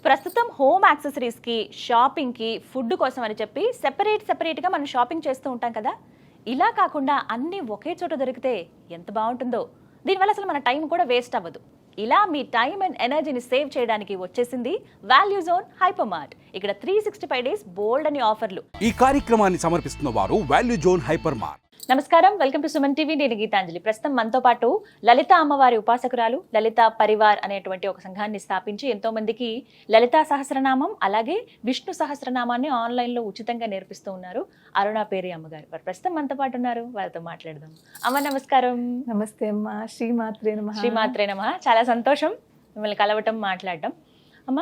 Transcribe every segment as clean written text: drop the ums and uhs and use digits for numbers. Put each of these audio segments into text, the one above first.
ప్రస్తుతం హోమ్ యాక్సెసరీస్కి, షాపింగ్కి, ఫుడ్ కోసం అని చెప్పి సెపరేట్గా మనం షాపింగ్ చేస్తూ ఉంటాం కదా. ఇలా కాకుండా అన్నీ ఒకే చోట దొరికితే ఎంత బాగుంటుందో. దీనివల్ల అసలు మన టైం కూడా వేస్ట్ అవ్వదు. ఇలా మీ టైం అండ్ ఎనర్జీని సేవ్ చేయడానికి వచ్చేసింది వాల్యూ జోన్ హైపర్ మార్ట్. ఇక్కడ 365 డేస్ బోల్డ్ అని ఆఫర్లు. ఈ కార్యక్రమాన్ని సమర్పిస్తున్న వారు వాల్యూ జోన్ హైపర్ మార్ట్. నమస్కారం, వెల్కమ్ టు సుమన్ టీవీ. నేను గీతాంజలి. ప్రస్తుతం మనతో పాటు లలిత అమ్మవారి ఉపాసకురాలు లలిత పరివార్ అనేటువంటి ఒక సంఘాన్ని స్థాపించి ఎంతో మందికి లలితా సహస్రనామం అలాగే విష్ణు సహస్రనామాన్ని ఆన్లైన్లో ఉచితంగా నేర్పిస్తూ ఉన్నారు అరుణ పేరి అమ్మగారు. వారు ప్రస్తుతం మనతో పాటు ఉన్నారు, వారితో మాట్లాడదాం. అమ్మ నమస్కారం. నమస్తే అమ్మ. శ్రీమాత్రే నమః. శ్రీమాత్రే నమః. చాలా సంతోషం మిమ్మల్ని కలవటం, మాట్లాడటం. అమ్మ,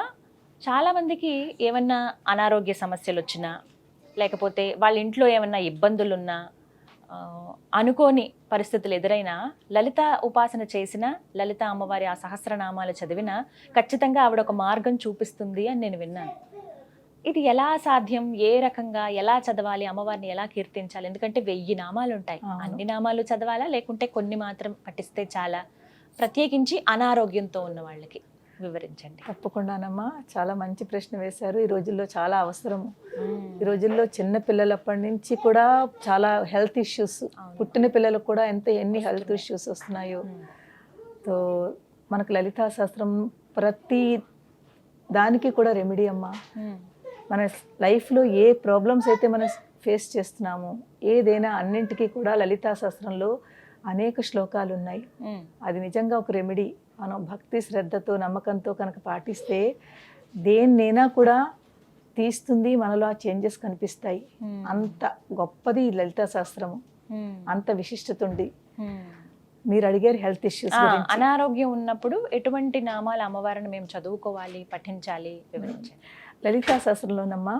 చాలా మందికి ఏమన్నా అనారోగ్య సమస్యలు వచ్చినా, లేకపోతే వాళ్ళ ఇంట్లో ఏమన్నా ఇబ్బందులున్నా, అనుకోని పరిస్థితులు ఎదురైనా లలిత ఉపాసన చేసిన, లలిత అమ్మవారి ఆ సహస్రనామాలు చదివినా ఖచ్చితంగా ఆవిడ ఒక మార్గం చూపిస్తుంది అని నేను విన్నాను. ఇది ఎలా సాధ్యం? ఏ రకంగా ఎలా చదవాలి? అమ్మవారిని ఎలా కీర్తించాలి? ఎందుకంటే 1000 నామాలు ఉంటాయి. అన్ని నామాలు చదవాలా, లేకుంటే కొన్ని మాత్రం పఠిస్తే చాలా? ప్రత్యేకించి అనారోగ్యంతో ఉన్న వాళ్ళకి వివరించండి. తప్పకుండానమ్మా, చాలా మంచి ప్రశ్న వేశారు. ఈ రోజుల్లో చాలా అవసరము. ఈ రోజుల్లో చిన్న పిల్లలప్పటి నుంచి కూడా చాలా హెల్త్ ఇష్యూస్, పుట్టిన పిల్లలకు కూడా ఎన్ని హెల్త్ ఇష్యూస్ వస్తున్నాయో. సో మనకు లలితా శాస్త్రం ప్రతి దానికి కూడా రెమెడీ అమ్మా. మన లైఫ్లో ఏ ప్రాబ్లమ్స్ అయితే మనం ఫేస్ చేస్తున్నామో, ఏదైనా అన్నింటికీ కూడా లలితా శాస్త్రంలో అనేక శ్లోకాలు ఉన్నాయి. అది నిజంగా ఒక రెమెడీ. మనం భక్తి, శ్రద్ధతో, నమ్మకంతో కనుక పాటిస్తే దేన్నైనా కూడా తీస్తుంది, మనలో ఆ చేంజెస్ కనిపిస్తాయి. అంత గొప్పది ఈ లలితా శాస్త్రము, అంత విశిష్టత ఉంది. మీరు అడిగారు హెల్త్ ఇష్యూస్. అనారోగ్యం ఉన్నప్పుడు ఎటువంటి నామాలు అమ్మవారిని మేము చదువుకోవాలి, పఠించాలి, వివరించండి. లలితా శాస్త్రంలోనమ్మా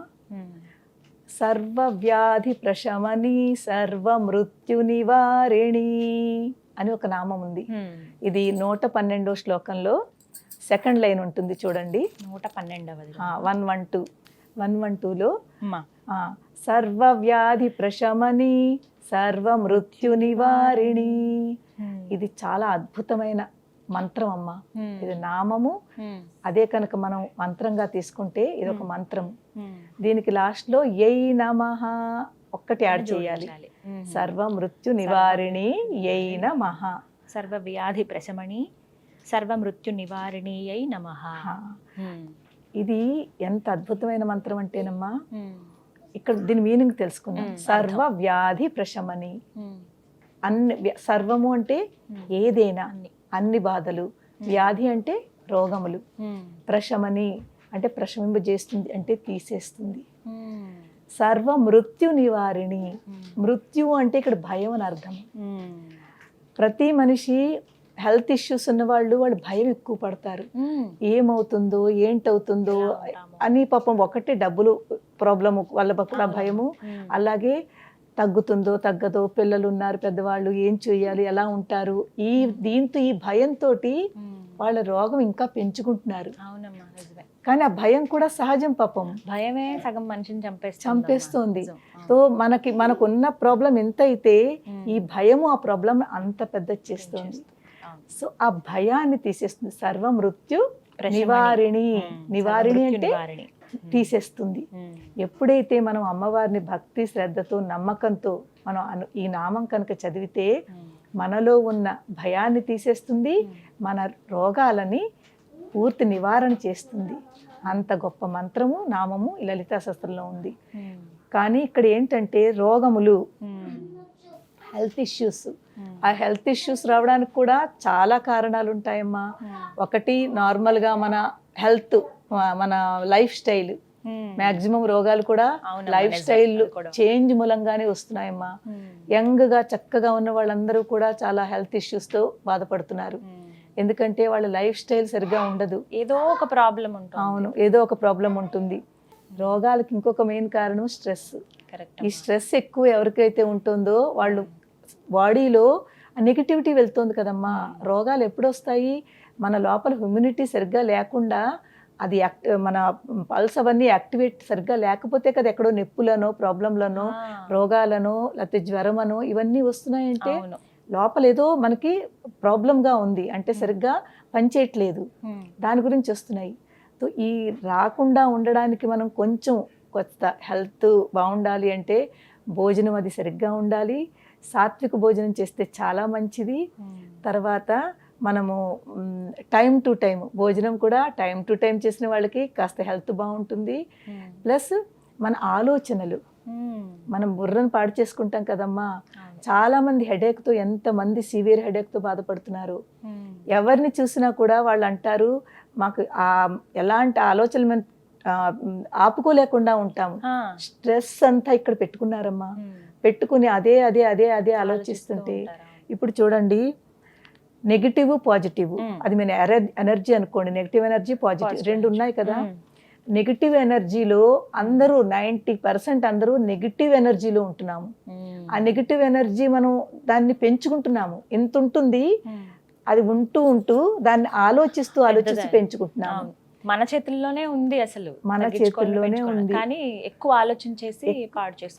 సర్వ వ్యాధి ప్రశమని, సర్వ మృత్యు నివారిణి అని ఒక నామం ఉంది. ఇది 112వ శ్లోకంలో సెకండ్ లైన్ ఉంటుంది చూడండి. 112వ 112లో సర్వ వ్యాధి ప్రశమని, సర్వ మృత్యు నివారిణి. ఇది చాలా అద్భుతమైన మంత్రం అమ్మ. ఇది నామము. అదే కనుక మనం మంత్రంగా తీసుకుంటే ఇది ఒక మంత్రం. దీనికి లాస్ట్ లో యై నమః ఒక్కటి యాడ్ చేయాలి. సర్వ మృత్యు నివారిణి యై నమః. సర్వ వ్యాధి ప్రశమని, సర్వ మృత్యు నివారిణి యై నమః. ఇది ఎంత అద్భుతమైన మంత్రం అంటేనమ్మా, ఇక్కడ దీని మీనింగ్ తెలుసుకుందాం. సర్వ వ్యాధి ప్రశమని, అన్ని సర్వము అంటే ఏదైనా, అన్ని బాధలు. వ్యాధి అంటే రోగములు. ప్రశమని అంటే ప్రశమింపజేస్తుంది, అంటే తీసేస్తుంది. సర్వ మృత్యు నివారిణి. మృత్యు అంటే ఇక్కడ భయం అని అర్థం. ప్రతి మనిషి హెల్త్ ఇష్యూస్ ఉన్న వాళ్ళు భయం ఎక్కువ పడతారు. ఏమవుతుందో, ఏంటవుతుందో అని. పాపం ఒకటి డబ్బులు ప్రాబ్లము వల్ల కూడా భయము. అలాగే తగ్గుతుందో తగ్గదో, పిల్లలు ఉన్నారు, పెద్దవాళ్ళు, ఏం చేయాలి, ఎలా ఉంటారు, దీంతో ఈ భయంతో వాళ్ళ రోగం ఇంకా పెంచుకుంటున్నారు. కానీ ఆ భయం కూడా సహజం. పాపం భయమే సగం మనిషిని చంపేస్తోంది. సో మనకున్న ప్రాబ్లం ఎంత అయితే ఈ భయము ఆ ప్రాబ్లం అంత పెద్ద చేస్తుంది. సో ఆ భయాన్ని తీసేస్తుంది. సర్వ మృత్యు నివారిణి. నివారిణి అంటే తీసేస్తుంది. ఎప్పుడైతే మనం అమ్మవారిని భక్తి, శ్రద్ధతో, నమ్మకంతో మనం ఈ నామం కనుక చదివితే మనలో ఉన్న భయాన్ని తీసేస్తుంది, మన రోగాలని పూర్తి నివారణ చేస్తుంది. అంత గొప్ప మంత్రము, నామము ఈ లలితా శాస్త్రంలో ఉంది. కానీ ఇక్కడ ఏంటంటే రోగములు, హెల్త్ ఇష్యూస్. ఆ హెల్త్ ఇష్యూస్ రావడానికి కూడా చాలా కారణాలు ఉంటాయమ్మా. ఒకటి నార్మల్గా మన హెల్త్, మన లైఫ్ స్టైల్. మ్యాక్సిమం రోగాలు కూడా లైఫ్ స్టైల్ చేంజ్ మూలంగానే వస్తున్నాయమ్మా. యంగ్గా చక్కగా ఉన్న వాళ్ళందరూ కూడా చాలా హెల్త్ ఇష్యూస్తో బాధపడుతున్నారు. ఎందుకంటే వాళ్ళ లైఫ్ స్టైల్ సరిగ్గా ఉండదు. ఏదో ఒక ప్రాబ్లం ఉంటుంది. అవును, ఏదో ఒక ప్రాబ్లం ఉంటుంది. రోగాలకి ఇంకొక మెయిన్ కారణం స్ట్రెస్. ఈ స్ట్రెస్ ఎక్కువ ఎవరికైతే ఉంటుందో వాళ్ళు బాడీలో నెగిటివిటీ వెళ్తుంది కదమ్మా. రోగాలు ఎప్పుడు వస్తాయి? మన లోపల ఇమ్యూనిటీ సరిగ్గా లేకుండా, అది మన పల్స్ అవన్నీ యాక్టివేట్ సరిగ్గా లేకపోతే కదా ఎక్కడో నొప్పులనో, ప్రాబ్లంలనో, రోగాలనో, లేకపోతే జ్వరమనో ఇవన్నీ వస్తున్నాయంటే లోపల ఏదో మనకి ప్రాబ్లంగా ఉంది, అంటే సరిగ్గా పనిచేయట్లేదు. దాని గురించి వస్తున్నాయి. సో ఈ రాకుండా ఉండడానికి మనం కొంచెం కొత్త హెల్త్ బాగుండాలి అంటే భోజనం అది సరిగ్గా ఉండాలి. సాత్విక భోజనం చేస్తే చాలా మంచిది. తర్వాత మనము టైం టు టైం భోజనం కూడా టైం టు టైం చేసిన వాళ్ళకి కాస్త హెల్త్ బాగుంటుంది. ప్లస్ మన ఆలోచనలు, మనం బుర్రను పాడు చేసుకుంటాం కదమ్మా. చాలా మంది హెడేక్తో, ఎంతమంది సివియర్ హెడేక్తో బాధపడుతున్నారు. ఎవరిని చూసినా కూడా వాళ్ళు అంటారు మాకు ఎలాంటి ఆలోచనలు మేము ఆపుకోలేకుండా ఉంటాము. స్ట్రెస్ అంతా ఇక్కడ పెట్టుకున్నారమ్మా. పెట్టుకుని అదే అదే అదే అదే ఆలోచిస్తుంటే ఇప్పుడు చూడండి, నెగిటివ్ పాజిటివ్, అది మన ఎనర్జీ అనుకోండి. నెగిటివ్ ఎనర్జీ పాజిటివ్ రెండు ఉన్నాయి కదా. నెగిటివ్ ఎనర్జీలో అందరూ 90% అందరూ నెగిటివ్ ఎనర్జీలో ఉంటున్నాము. ఆ నెగిటివ్ ఎనర్జీ మనం దాన్ని పెంచుకుంటున్నాము. ఎంత ఉంటుంది అది ఉంటూ ఉంటూ దాన్ని ఆలోచిస్తూ పెంచుకుంటున్నాము. మన చేతుల్లోనే ఉంది, అసలు మన చేతుల్లోనే ఉంది, కానీ ఎక్కువ ఆలోచించేసి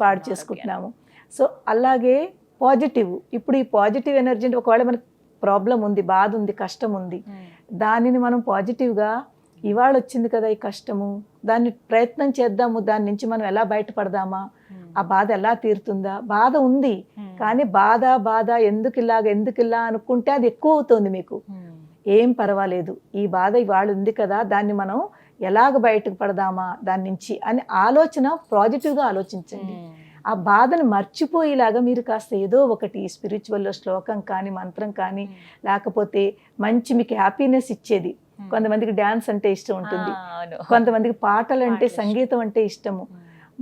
పాడు చేసుకుంటున్నాము. సో అలాగే పాజిటివ్, ఇప్పుడు ఈ పాజిటివ్ ఎనర్జీ అంటే ఒకవేళ మనకి ప్రాబ్లం ఉంది, బాధ ఉంది, కష్టం ఉంది, దానిని మనం పాజిటివ్గా ఇవాళ వచ్చింది కదా ఈ కష్టము, దాన్ని ప్రయత్నం చేద్దాము, దాని నుంచి మనం ఎలా బయటపడదామా, ఆ బాధ ఎలా తీరుతుందా. బాధ ఉంది కానీ బాధ ఎందుకు ఇలా అనుకుంటే అది ఎక్కువ అవుతుంది మీకు. ఏం పర్వాలేదు, ఈ బాధ ఇవాళ ఉంది కదా, దాన్ని మనం ఎలాగ బయటకు పడదామా దాని నుంచి అని ఆలోచన పాజిటివ్గా ఆలోచించండి. ఆ బాధను మర్చిపోయేలాగా మీరు కాస్త ఏదో ఒకటి స్పిరిచువల్లో శ్లోకం కానీ మంత్రం కానీ, లేకపోతే మంచి మీకు హ్యాపీనెస్ ఇచ్చేది. కొంతమందికి డ్యాన్స్ అంటే ఇష్టం ఉంటుంది, కొంతమందికి పాటలు అంటే సంగీతం అంటే ఇష్టము.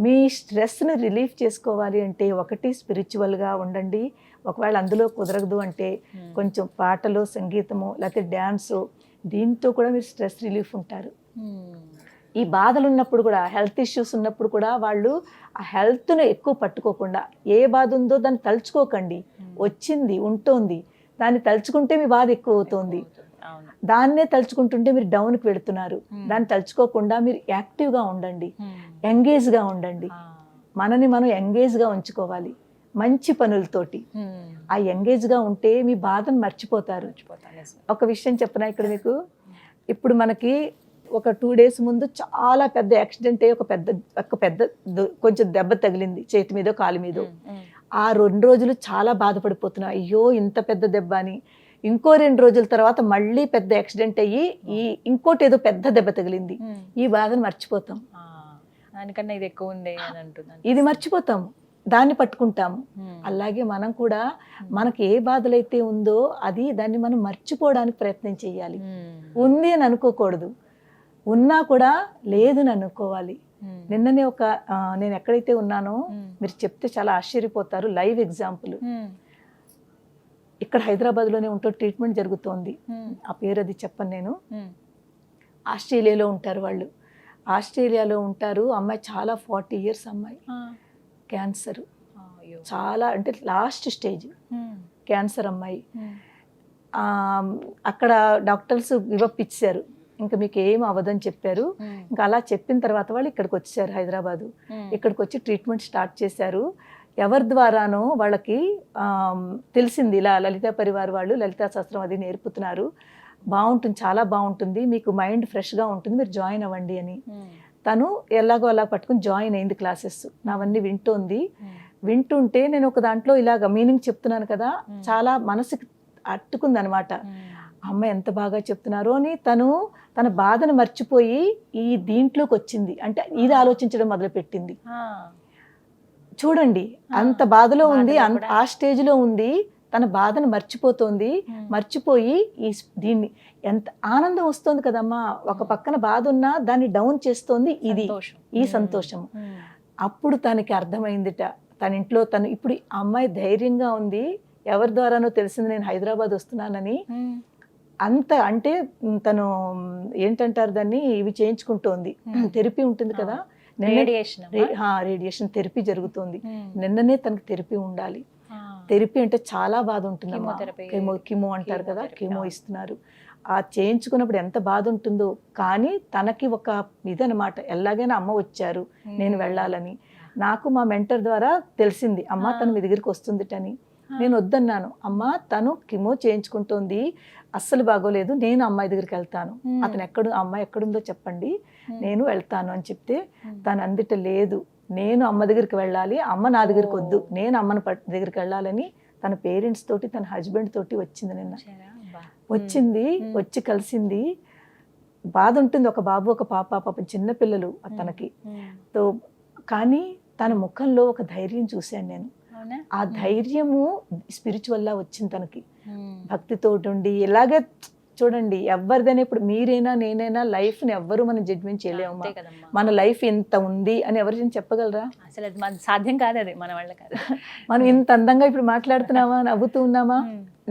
మీ స్ట్రెస్ని రిలీఫ్ చేసుకోవాలి అంటే ఒకటి స్పిరిచువల్గా ఉండండి. ఒకవేళ అందులో కుదరదు అంటే కొంచెం పాటలు, సంగీతము, లేకపోతే డ్యాన్సు, దీంతో కూడా మీరు స్ట్రెస్ రిలీఫ్ ఉంటారు. ఈ బాధలు ఉన్నప్పుడు కూడా, హెల్త్ ఇష్యూస్ ఉన్నప్పుడు కూడా వాళ్ళు ఆ హెల్త్ను ఎక్కువ పట్టుకోకుండా, ఏ బాధ ఉందో దాన్ని తలుచుకోకండి. వచ్చింది ఉంటోంది, దాన్ని తలుచుకుంటే మీ బాధ ఎక్కువ అవుతుంది. దాన్నే తలుచుకుంటుంటే మీరు డౌన్కి వెళుతున్నారు. దాన్ని తలుచుకోకుండా మీరు యాక్టివ్గా ఉండండి, ఎంగేజ్గా ఉండండి. మనని మనం ఎంగేజ్గా ఉంచుకోవాలి మంచి పనులతోటి. ఆ ఎంగేజ్గా ఉంటే మీ బాధను మర్చిపోతారు. ఒక విషయం చెప్పనా ఇక్కడ మీకు. ఇప్పుడు మనకి ఒక 2 days ముందు చాలా పెద్ద యాక్సిడెంట్ అయ్యి ఒక పెద్ద కొంచెం దెబ్బ తగిలింది చేతి మీదో కాలు మీదో. ఆ 2 రోజులు చాలా బాధపడిపోతున్నాం, అయ్యో ఇంత పెద్ద దెబ్బ అని. ఇంకో 2 రోజుల తర్వాత మళ్ళీ పెద్ద యాక్సిడెంట్ అయ్యి ఇంకోటి ఏదో పెద్ద దెబ్బ తగిలింది. ఈ బాధను మర్చిపోతాం. దానికన్నా ఇది ఎక్కువ ఉంది అని అంటున్నాను. ఇది మర్చిపోతాము, దాన్ని పట్టుకుంటాము. అలాగే మనం కూడా మనకి ఏ బాధలైతే ఉందో దాన్ని మనం మర్చిపోవడానికి ప్రయత్నం చేయాలి. ఉంది అని అనుకోకూడదు, ఉన్నా కూడా లేదని అనుకోవాలి. నిన్ననే నేను ఎక్కడైతే ఉన్నానో మీరు చెప్తే చాలా ఆశ్చర్యపోతారు. లైవ్ ఎగ్జాంపుల్, ఇక్కడ హైదరాబాద్లోనే ఉంటూ ట్రీట్మెంట్ జరుగుతోంది. ఆ పేరు అది చెప్పను నేను. ఆస్ట్రేలియాలో ఉంటారు వాళ్ళు. ఆస్ట్రేలియాలో ఉంటారు. అమ్మాయి చాలా 40 years అమ్మాయి, క్యాన్సర్, చాలా అంటే లాస్ట్ స్టేజ్ క్యాన్సర్ అమ్మాయి. అక్కడ డాక్టర్స్ గివప్ ఇచ్చారు, ఇంకా మీకు ఏం అవ్వదని చెప్పారు. ఇంకా అలా చెప్పిన తర్వాత వాళ్ళు ఇక్కడికి వచ్చారు, హైదరాబాదు. ఇక్కడికి వచ్చి ట్రీట్మెంట్ స్టార్ట్ చేశారు. ఎవరి ద్వారానో వాళ్ళకి తెలిసింది, ఇలా లలితా పరివార్ వాళ్ళు లలితా శాస్త్రం అది నేర్పుతున్నారు, బాగుంటుంది, చాలా బాగుంటుంది, మీకు మైండ్ ఫ్రెష్గా ఉంటుంది, మీరు జాయిన్ అవ్వండి అని. తను ఎలాగో అలా పట్టుకుని జాయిన్ అయింది క్లాసెస్. నావన్నీ వింటుంటే నేను ఒక దాంట్లో ఇలాగ మీనింగ్ చెప్తున్నాను కదా, చాలా మనసుకి అట్టుకుంది అనమాట. అమ్మాయి ఎంత బాగా చెప్తున్నారు అని తన బాధను మర్చిపోయి ఈ దీంట్లోకి వచ్చింది. అంటే ఇది ఆలోచించడం మొదలుపెట్టింది. చూడండి, అంత బాధలో ఉంది, ఆ స్టేజ్లో ఉంది, తన బాధను మర్చిపోతోంది. మర్చిపోయి దీన్ని ఎంత ఆనందం వస్తుంది కదమ్మా. ఒక పక్కన బాధ ఉన్నా దాన్ని డౌన్ చేస్తోంది ఈ సంతోషం. అప్పుడు తనకి అర్థమైందిట, తన ఇంట్లో ఇప్పుడు ఆ అమ్మాయి ధైర్యంగా ఉంది. ఎవరి ద్వారానో తెలిసింది నేను హైదరాబాద్ వస్తున్నానని. అంత అంటే తను ఏంటంటారు దాన్ని, ఇవి చేయించుకుంటోంది, థెరపీ ఉంటుంది కదా, రేడియేషన్ థెరపీ జరుగుతుంది. నిన్ననే తనకి థెరపీ ఉండాలి. థెరపీ అంటే చాలా బాధ ఉంటుంది, కిమో అంటారు కదా, కిమో ఇస్తున్నారు. ఆ చేయించుకున్నప్పుడు ఎంత బాధ ఉంటుందో. కానీ తనకి ఒక ఇదనమాట, ఎలాగైనా అమ్మ వచ్చారు, నేను వెళ్ళాలని. నాకు మా మెంటర్ ద్వారా తెలిసింది, అమ్మ తను మీ దగ్గరికి వస్తుందిటని. నేను వద్దన్నాను. అమ్మ తను కిమో చేయించుకుంటోంది, అస్సలు బాగోలేదు, నేను అమ్మాయి దగ్గరికి వెళ్తాను, అతను అమ్మాయి ఎక్కడుందో చెప్పండి, నేను వెళ్తాను అని చెప్తే తను అందిట లేదు, నేను అమ్మ దగ్గరికి వెళ్ళాలి, అమ్మ నా దగ్గరికి వద్దు, నేను అమ్మని దగ్గరికి వెళ్ళాలని తన పేరెంట్స్ తోటి తన హస్బెండ్ తోటి వచ్చింది. నిన్న వచ్చింది, వచ్చి కలిసింది. బాధ ఉంటుంది, ఒక బాబు ఒక పాప చిన్న పిల్లలు తనకి. తో కానీ తన ముఖంలో ఒక ధైర్యం చూశాను నేను. ఆ ధైర్యము స్పిరిచువల్లా వచ్చింది తనకి, భక్తితో ఉండి. ఇలాగే చూడండి, ఎవరిదైనా ఇప్పుడు మీరైనా నేనైనా లైఫ్ని ఎవ్వరు మనం జడ్జ్మెంట్ చేయలేము. మన లైఫ్ ఇంత ఉంది అని ఎవరు చెప్పగలరా? అసలు అది సాధ్యం కాదు, అది మన వాళ్ళ కాదు. మనం ఇంత అందంగా ఇప్పుడు మాట్లాడుతున్నామా, నవ్వుతూ ఉన్నామా,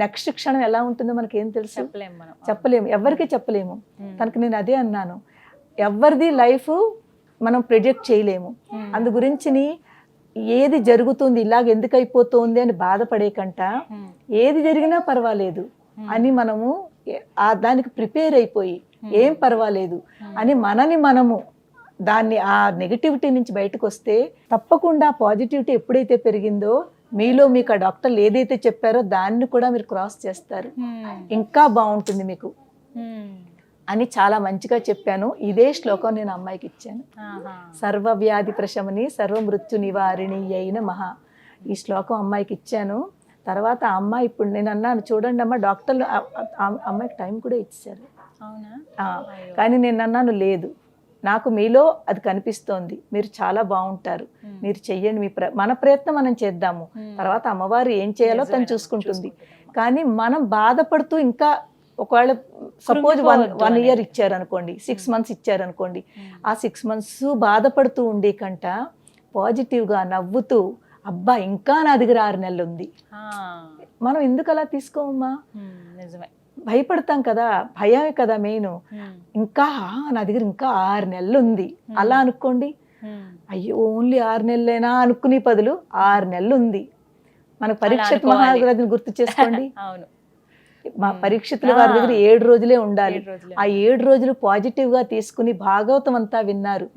నెక్స్ట్ క్షణం ఎలా ఉంటుందో మనకేం తెలుసు? చెప్పలేము, ఎవరికి చెప్పలేము. తనకి నేను అదే అన్నాను, ఎవరిది లైఫ్ మనం ప్రిడిక్ట్ చేయలేము. అందు గురించి ఏది జరుగుతుంది, ఇలాగ ఎందుకు అయిపోతుంది అని బాధపడే కంట ఏది జరిగినా పర్వాలేదు అని మనము దానికి ప్రిపేర్ అయిపోయి ఏం పర్వాలేదు అని మనము దాన్ని ఆ నెగటివిటీ నుంచి బయటకు వస్తే తప్పకుండా పాజిటివిటీ ఎప్పుడైతే పెరిగిందో మీలో మీకు ఆ డాక్టర్లు ఏదైతే చెప్పారో దాన్ని కూడా మీరు క్రాస్ చేస్తారు, ఇంకా బాగుంటుంది మీకు అని చాలా మంచిగా చెప్పాను. ఇదే శ్లోకం నేను అమ్మాయికి ఇచ్చాను. సర్వవ్యాధి ప్రశమని సర్వమృత్యు నివారిణి అయిన మహా, ఈ శ్లోకం అమ్మాయికి ఇచ్చాను. తర్వాత అమ్మాయి ఇప్పుడు నేను అన్నాను, చూడండి అమ్మ, డాక్టర్లు అమ్మాయికి టైం కూడా ఇచ్చారు. కానీ నేను అన్నాను, లేదు, నాకు మీలో అది కనిపిస్తోంది, మీరు చాలా బాగుంటారు, మీరు చెయ్యండి, మన ప్రయత్నం మనం చేద్దాము, తర్వాత అమ్మవారు ఏం చేయాలో తను చూసుకుంటుంది. కానీ మనం బాధపడుతూ ఇంకా ఒకవేళ సపోజ్ 1 year ఇచ్చారనుకోండి, 6 months ఇచ్చారనుకోండి, ఆ 6 months బాధపడుతూ ఉండే కంట పాజిటివ్గా నవ్వుతూ, అబ్బా ఇంకా నా దగ్గర 6 నెలలు ఉంది, మనం ఎందుకు అలా తీసుకోమమ్మా? భయపడతాం కదా, భయమే కదా మెయిన్. ఇంకా నా దగ్గర ఇంకా 6 నెలలు ఉంది అలా అనుకోండి. అయ్యో ఓన్లీ 6 నెలలేనా అనుకునే బదులు 6 నెలలు ఉంది. మన పరీక్షిత్ మహారాజుని గుర్తు చేసుకోండి. మా పరీక్షితుల వారి దగ్గర 7 రోజులే ఉండాలి. ఆ 7 రోజులు పాజిటివ్ గా తీసుకుని భాగవతం అంతా విన్నారు,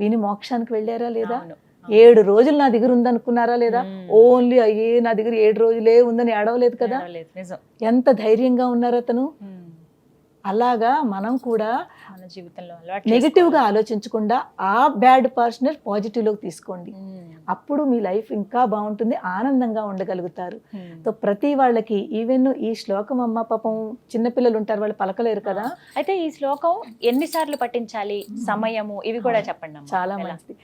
విని మోక్షానికి వెళ్ళారా లేదా? 7 రోజులు నా దగ్గర ఉందనుకున్నారా లేదా? ఓన్లీ అయ్యే నా దగ్గర 7 రోజులే ఉందని ఏడవలేదు కదా. ఎంత ధైర్యంగా ఉన్నారు అతను. అలాగా మనం కూడా మన జీవితంలో నెగిటివ్ గా ఆలోచించకుండా ఆ బ్యాడ్ పర్సన్ పాజిటివ్ లోకి తీసుకోండి. అప్పుడు మీ లైఫ్ ఇంకా బాగుంటుంది, ఆనందంగా ఉండగలుగుతారు. సో ప్రతి వాళ్ళకి ఈవెన్ ఈ శ్లోకం అమ్మ పాపం చిన్నపిల్లలు ఉంటారు, వాళ్ళు పలకలేరు కదా. అయితే ఈ శ్లోకం ఎన్నిసార్లు పఠించాలి, సమయము, ఇవి కూడా చెప్పండి. చాలా మంచిది.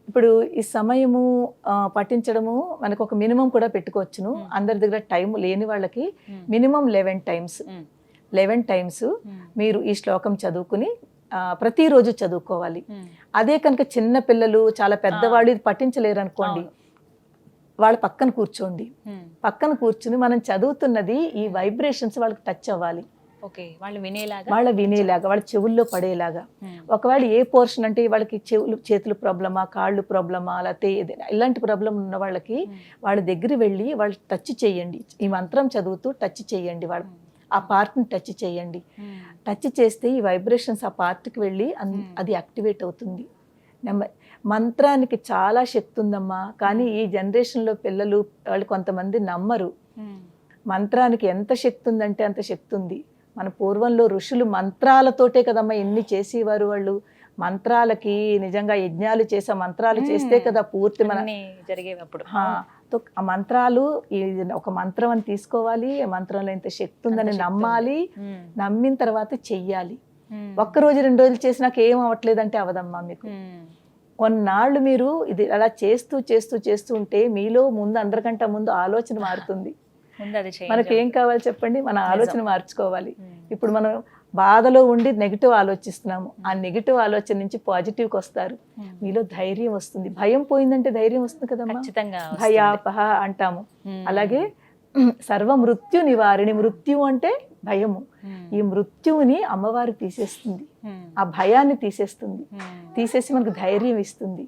ఇప్పుడు ఈ సమయము పఠించడము మనకు ఒక మినిమం కూడా పెట్టుకోవచ్చును. అందరి దగ్గర టైం లేని వాళ్ళకి మినిమం 11 times 11 times మీరు ఈ శ్లోకం చదువుకుని ప్రతిరోజు చదువుకోవాలి. అదే కనుక చిన్న పిల్లలు చాలా పెద్దవాళ్ళు ఇది పఠించలేరు అనుకోండి, వాళ్ళ పక్కన కూర్చోండి. పక్కన కూర్చుని మనం చదువుతున్నది ఈ వైబ్రేషన్స్ వాళ్ళకి టచ్ అవ్వాలి, వాళ్ళ వినేలాగా, వాళ్ళ చెవుల్లో పడేలాగా. ఒకవేళ ఏ పోర్షన్ అంటే వాళ్ళకి చేతులు ప్రాబ్లమా, కాళ్ళు ప్రాబ్లమా, లేకపోతే ఇలాంటి ప్రాబ్లం ఉన్న వాళ్ళకి వాళ్ళ దగ్గర వెళ్ళి వాళ్ళు టచ్ చేయండి. ఈ మంత్రం చదువుతూ టచ్ చేయండి, వాళ్ళు ఆ పార్ట్ని టచ్ చేయండి. టచ్ చేస్తే ఈ వైబ్రేషన్స్ ఆ పార్ట్కి వెళ్ళి అది యాక్టివేట్ అవుతుంది. మంత్రానికి చాలా శక్తి ఉందమ్మా, కానీ ఈ జనరేషన్లో పిల్లలు వాళ్ళు కొంతమంది నమ్మరు. మంత్రానికి ఎంత శక్తి ఉందంటే అంత శక్తి ఉంది. మన పూర్వంలో ఋషులు మంత్రాలతోటే కదమ్మా ఎన్ని చేసేవారు. వాళ్ళు మంత్రాలకి నిజంగా యజ్ఞాలు చేసే మంత్రాలు చేస్తే కదా పూర్తి మన జరిగేటప్పుడు. ఆ మంత్రాలు ఒక మంత్రం అని తీసుకోవాలి, ఆ మంత్రంలో ఇంత శక్తి ఉందని నమ్మాలి, నమ్మిన తర్వాత చెయ్యాలి. 1 రోజు 2 రోజులు చేసినాక ఏం అవ్వట్లేదంటే అవదమ్మా. మీకు కొన్నాళ్ళు మీరు ఇది అలా చేస్తూ చేస్తూ చేస్తూ ఉంటే మీలో ముందు అందరికంటే ముందు ఆలోచన మారుతుంది. మనకి ఏం కావాలి చెప్పండి, మన ఆలోచన మార్చుకోవాలి. ఇప్పుడు మనం బాధలో ఉండి నెగిటివ్ ఆలోచిస్తున్నాము, ఆ నెగిటివ్ ఆలోచన నుంచి పాజిటివ్కి వస్తారు, మీలో ధైర్యం వస్తుంది. భయం పోయిందంటే ధైర్యం వస్తుంది కదమ్మా, భయాపహ అంటాము. అలాగే సర్వ మృత్యు నివారిణి, మృత్యు అంటే భయము. ఈ మృత్యువుని అమ్మవారు తీసేస్తుంది, ఆ భయాన్ని తీసేస్తుంది, తీసేసి మనకు ధైర్యం ఇస్తుంది.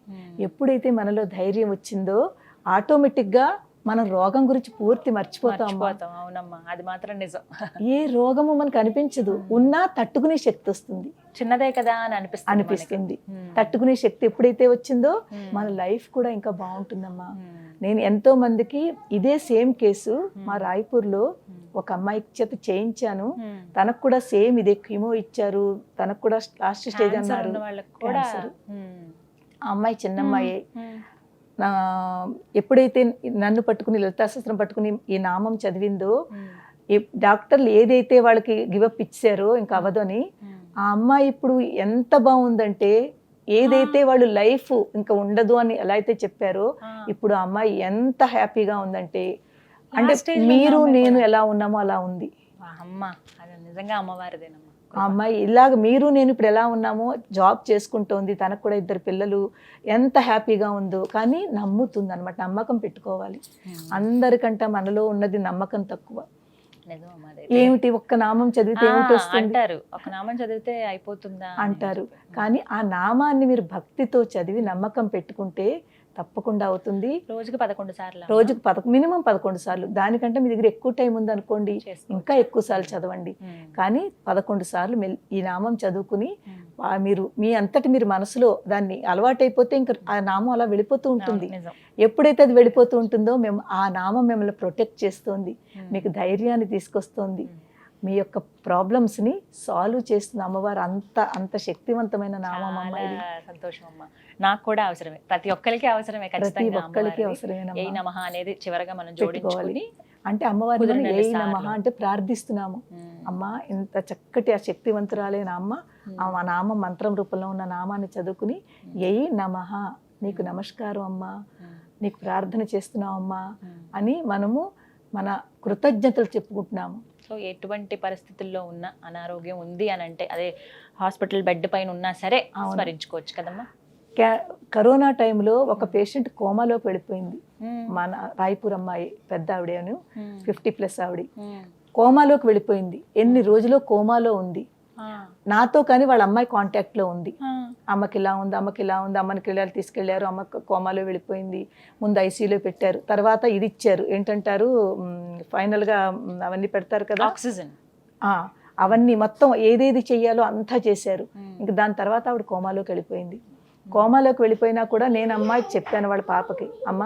ఎప్పుడైతే మనలో ధైర్యం వచ్చిందో ఆటోమేటిక్గా మనం రోగం గురించి పూర్తి మర్చిపోతాం. అవునమ్మా, అది మాత్రం నిజం. ఏ రోగము మనకు అనిపించదు, ఉన్నా తట్టుకునే శక్తి వస్తుంది. చిన్నదే కదా అని అనిపిస్తుంది. తట్టుకునే శక్తి ఎప్పుడైతే వచ్చిందో మన లైఫ్ కూడా ఇంకా బాగుంటుందమ్మా. నేను ఎంతో మందికి ఇదే సేమ్ కేసు మా రాయ్పూర్లో ఒక అమ్మాయి చేత చేయించాను. తనకు కూడా సేమ్ ఇదే కీమో ఇచ్చారు, తనకు కూడా లాస్ట్ స్టేజ్ అన్నారు. క్యాన్సర్. ఆ అమ్మాయి చిన్న అమ్మాయి. ఎప్పుడైతే నన్ను పట్టుకుని లలితా శాస్త్రం పట్టుకుని ఈ నామం చదివిందో, డాక్టర్లు ఏదైతే వాళ్ళకి గివప్ ఇచ్చారో ఇంకా అవ్వదని, ఆ అమ్మాయి ఇప్పుడు ఎంత బాగుందంటే, ఏదైతే వాళ్ళు లైఫ్ ఇంకా ఉండదు అని ఎలా అయితే చెప్పారో ఇప్పుడు ఆ అమ్మాయి ఎంత హ్యాపీగా ఉందంటే, అంటే మీరు నేను ఎలా ఉన్నామో అలా ఉంది. నిజంగా అమ్మవారిదేనమ్మా. ఆ అమ్మాయి ఇలాగ మీరు నేను ఇప్పుడు ఎలా ఉన్నామో జాబ్ చేసుకుంటోంది, తనకు కూడా 2 పిల్లలు, ఎంత హ్యాపీగా ఉందో. కానీ నమ్ముతుంది అనమాట, నమ్మకం పెట్టుకోవాలి. అందరికంటే మనలో ఉన్నది నమ్మకం తక్కువ. ఏమిటి ఒక్క నామం చదివితే ఏమిటి వస్తుంది అంటారు, ఒక నామం చదివితే అయిపోతుందా అంటారు. కానీ ఆ నామాన్ని మీరు భక్తితో చదివి నమ్మకం పెట్టుకుంటే తప్పకుండా అవుతుంది. రోజుకి 11 సార్లు, రోజుకి మినిమం 11 సార్లు. దానికంటే మీ దగ్గర ఎక్కువ టైం ఉంది అనుకోండి, ఇంకా ఎక్కువ సార్లు చదవండి. కానీ 11 సార్లు ఈ నామం చదువుకుని మీరు మీ అంతటి మీరు మనసులో దాన్ని అలవాటైపోతే ఇంకా ఆ నామం అలా వెళ్ళిపోతూ ఉంటుంది. ఎప్పుడైతే అది వెళ్ళిపోతూ ఉంటుందో ఆ నామం మిమ్మల్ని ప్రొటెక్ట్ చేస్తుంది, మీకు ధైర్యాన్ని తీసుకొస్తుంది, మీ యొక్క ప్రాబ్లమ్స్ ని సాల్వ్ చేస్తుంది అమ్మవారు. అంత శక్తివంతమైన నామం అమ్మ. సంతోషం అమ్మ, నాకు కూడా అవసరమే, ప్రతి ఒక్కరికి అవసరమే, ప్రతి ఒక్కరికి అవసరమే. ఏ నమః అనేది చివరగా మనం జోడించుకోవాలి. అంటే అమ్మవారిని ఏ నమః అంటే ప్రార్థిస్తున్నాము. అమ్మ ఇంత చక్కటి ఆ శక్తివంతురాలైన అమ్మ ఆ నామ మంత్రం రూపంలో ఉన్న నామాన్ని చదువుకుని ఏ నమః, నీకు నమస్కారం అమ్మా, నీకు ప్రార్థన చేస్తున్నాం అమ్మా అని మనము మన కృతజ్ఞతలు చెప్పుకుంటున్నాము. సో ఎటువంటి పరిస్థితుల్లో ఉన్న అనారోగ్యం ఉంది అని అంటే, అదే హాస్పిటల్ బెడ్ పైన ఉన్నా సరే స్మరించుకోవచ్చు కదమ్మా. కరోనా టైంలో ఒక పేషెంట్ కోమాలోకి వెళ్ళిపోయింది. మన రాయ్పూర్ అమ్మాయి, పెద్ద ఆవిడను 50+ ఆవిడ కోమాలోకి వెళ్ళిపోయింది. ఎన్ని రోజులు కోమాలో ఉంది. నాతో కానీ వాళ్ళ అమ్మాయి కాంటాక్ట్ లో ఉంది. అమ్మకి ఇలా ఉంది, అమ్మకి ఇలా ఉంది, అమ్మకి ఇలా తీసుకెళ్లారు, అమ్మ కోమాలో వెళ్ళిపోయింది. ముందు ఐసీయూలో పెట్టారు, తర్వాత ఇది ఇచ్చారు, ఏంటంటారు ఫైనల్ గా అవన్నీ పెడతారు కదా, ఆక్సిజన్. అవన్నీ మొత్తం ఏదేది చెయ్యాలో అంతా చేశారు. ఇంక దాని తర్వాత ఆవిడ కోమాలోకి వెళ్ళిపోయింది. కోమాలోకి వెళ్ళిపోయినా కూడా నేను అమ్మాయికి చెప్పాను, వాళ్ళ పాపకి, అమ్మ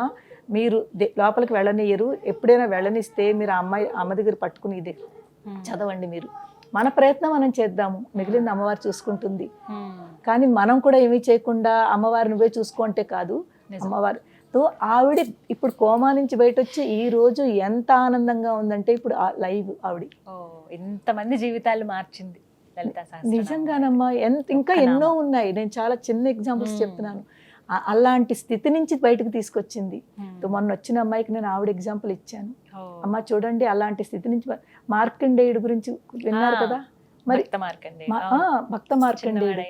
మీరు లోపలికి వెళ్ళనియరు, ఎప్పుడైనా వెళ్ళనిస్తే మీరు అమ్మ దగ్గర పట్టుకుని ఇదే చదవండి, మీరు మన ప్రయత్నం మనం చేద్దాము, మిగిలింది అమ్మవారు చూసుకుంటుంది. కానీ మనం కూడా ఏమీ చేయకుండా అమ్మవారు నువ్వే చూసుకుంటే కాదు. అమ్మవారితో ఆవిడ ఇప్పుడు కోమా నుంచి బయట వచ్చి ఈ రోజు ఎంత ఆనందంగా ఉందంటే, ఇప్పుడు లైవ్ ఆవిడ ఎంతమంది జీవితాలు మార్చింది లలితా సహస్రనామం. నిజంగానమ్మా, ఇంకా ఎన్నో ఉన్నాయి. నేను చాలా చిన్న ఎగ్జాంపుల్స్ చెప్తున్నాను. అలాంటి స్థితి నుంచి బయటకు తీసుకొచ్చింది. మొన్న వచ్చిన అమ్మాయికి నేను ఆవిడ ఎగ్జాంపుల్ ఇచ్చాను. అమ్మ చూడండి, అలాంటి స్థితి నుంచి. మార్కండేయుడు గురించి విన్నారు కదా మరి, భక్త మార్కండేయుడు.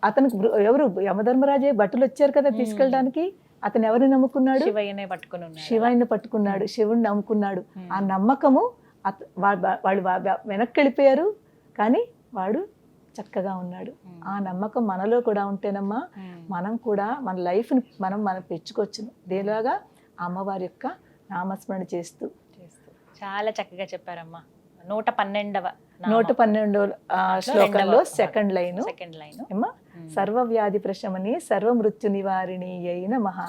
అతనికి ఎవరు యమధర్మరాజే భటులు వచ్చారు కదా తీసుకెళ్ళడానికి. అతను ఎవరిని నమ్ముకున్నాడు? శివయ్యని పట్టుకున్నాడు, శివుని నమ్ముకున్నాడు. ఆ నమ్మకము వాళ్ళు వెనక్కి వెళ్ళిపోయారు, కానీ వాడు చక్కగా ఉన్నాడు. ఆ నమ్మకం మనలో కూడా ఉంటేనమ్మా మనం కూడా మన లైఫ్ని మనం పెంచుకోవచ్చును. దేలాగా అమ్మవారి యొక్క నామస్మరణ చేస్తూ. చాలా చక్కగా చెప్పారమ్మా. 112వ శ్లోకంలో సెకండ్ లైన్ ఏమా, సర్వవ్యాధి ప్రశమని సర్వమృత్యు నివారిణి అయిన మహా.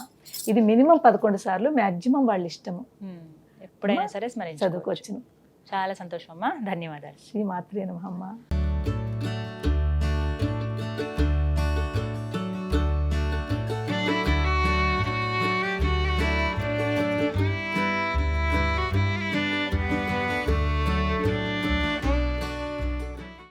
ఇది మినిమం 11 సార్లు, మాక్సిమం వాళ్ళ ఇష్టము, ఎప్పుడైనా సరే చదువుకోవచ్చు. చదువుకోవచ్చును. చాలా సంతోషం అమ్మా, ధన్యవాదాలు. శ్రీ మాత్రే నమః అమ్మా.